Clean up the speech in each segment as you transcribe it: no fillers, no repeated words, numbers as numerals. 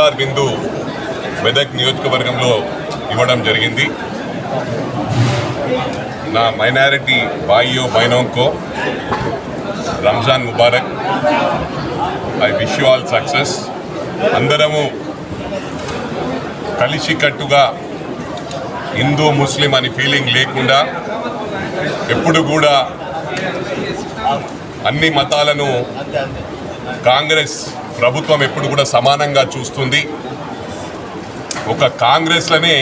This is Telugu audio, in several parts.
ఇఫ్తార్ బిందు మెదక్ నియోజకవర్గంలో ఇవ్వడం జరిగింది. నా మైనారిటీ భాయియో బహనోं రంజాన్ ముబారక్. I wish you all success. అందరము కలిసికట్టుగా హిందూ ముస్లిం అని ఫీలింగ్ లేకుండా ఎప్పుడు కూడా అన్ని మతాలను కాంగ్రెస్ ప్రభుత్వం ఎప్పుడు కూడా సమానంగా చూస్తుంది. ఒక కాంగ్రెస్లోనే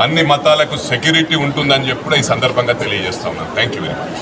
అన్ని మతాలకు సెక్యూరిటీ ఉంటుందని చెప్పి కూడా ఈ సందర్భంగా తెలియజేస్తున్నాను. Thank you very much.